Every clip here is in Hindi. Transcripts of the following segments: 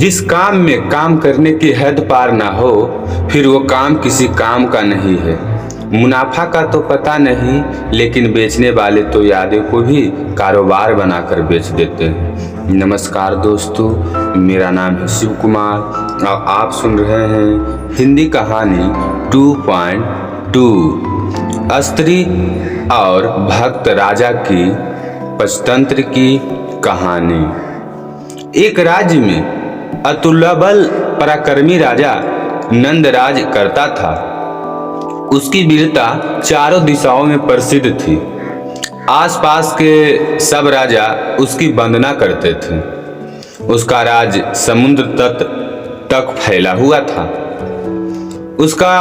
जिस काम में काम करने की हद पार ना हो, फिर वो काम किसी काम का नहीं है। मुनाफा का तो पता नहीं, लेकिन बेचने वाले तो यादें को भी कारोबार बनाकर बेच देते हैं। नमस्कार दोस्तों, मेरा नाम है शिव कुमार और आप सुन रहे हैं हिंदी कहानी 2.2 स्त्री और भक्त राजा की पंचतंत्र की कहानी। एक राज्य में अतुल्यबल पराक्रमी राजा नंदराज करता था। उसकी वीरता चारों दिशाओं में प्रसिद्ध थी। आसपास के सब राजा उसकी वंदना करते थे। उसका राज समुद्र तट तक फैला हुआ था। उसका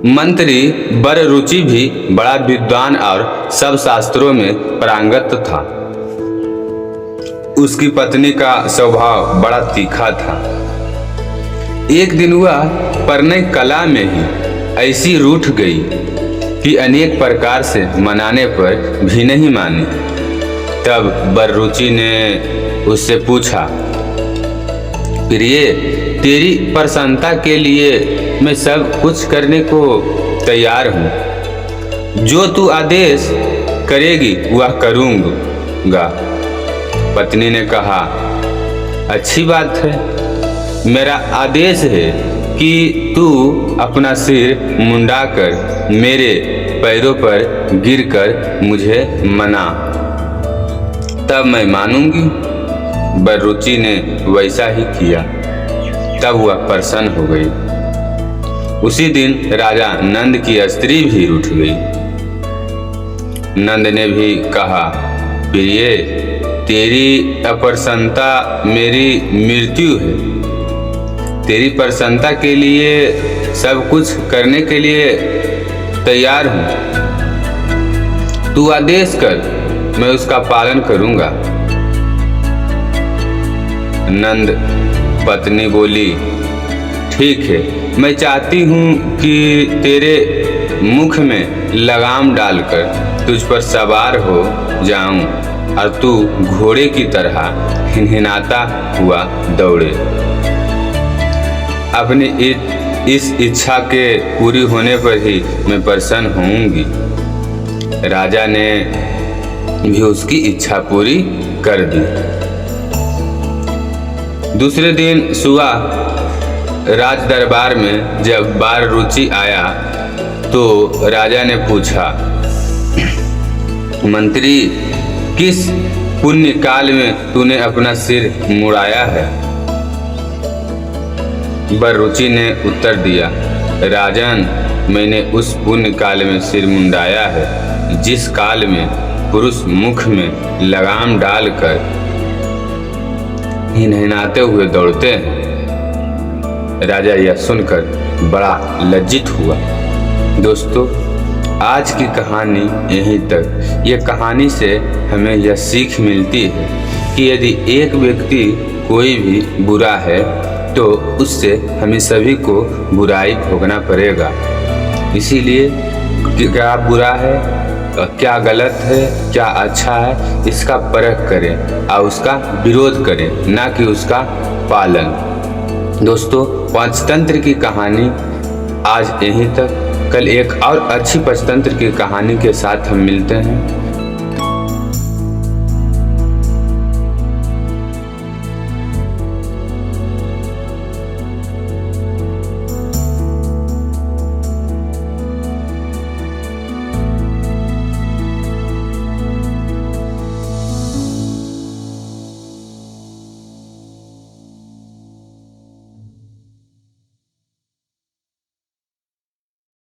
मंत्री बररुचि भी बड़ा विद्वान और सब शास्त्रों में पारंगत था। उसकी पत्नी का स्वभाव बड़ा तीखा था। एक दिन वह प्रणय कला में ही ऐसी रूठ गई कि अनेक प्रकार से मनाने पर भी नहीं मानी। तब बररुचि ने उससे पूछा, प्रिय, तेरी प्रसन्नता के लिए मैं सब कुछ करने को तैयार हूँ। जो तू आदेश करेगी वह करूँगा। पत्नी ने कहा, अच्छी बात है। मेरा आदेश है कि तू अपना सिर मुंडाकर मेरे पैरों पर गिरकर मुझे मना, तब मैं मानूंगी। बररुचि ने वैसा ही किया। तब वह प्रसन्न हो गई। उसी दिन राजा नंद की स्त्री भी रूठ गई। नंद ने भी कहा, प्रिय, तेरी अप्रसन्नता मेरी मृत्यु है। तेरी प्रसन्नता के लिए सब कुछ करने के लिए तैयार हूँ। तू आदेश कर, मैं उसका पालन करूँगा। नंद पत्नी बोली, ठीक है, मैं चाहती हूँ कि तेरे मुख में लगाम डालकर तुझ पर सवार हो जाऊं और तू घोड़े की तरह हिनहिनाता हुआ दौड़े। अपनी इस इच्छा के पूरी होने पर ही मैं प्रसन्न होऊंगी। राजा ने भी उसकी इच्छा पूरी कर दी। दूसरे दिन सुबह राज दरबार में जब बररुचि आया तो राजा ने पूछा, मंत्री, किस पुण्य काल में तूने अपना सिर मुड़ाया है? बररुचि ने उत्तर दिया, राजन, मैंने उस पुण्य काल में सिर मुंडाया है जिस काल में पुरुष मुख में लगाम डालकर हिनहिनाते हुए दौड़ते हैं। राजा यह सुनकर बड़ा लज्जित हुआ। दोस्तों, आज की कहानी यहीं तक। ये कहानी से हमें यह सीख मिलती है कि यदि एक व्यक्ति कोई भी बुरा है तो उससे हमें सभी को बुराई भोगना पड़ेगा। इसीलिए क्या बुरा है, क्या गलत है, क्या अच्छा है, इसका परख करें और उसका विरोध करें, ना कि उसका पालन। दोस्तों, पंचतंत्र की कहानी आज यहीं तक। कल एक और अच्छी पंचतंत्र की कहानी के साथ हम मिलते हैं।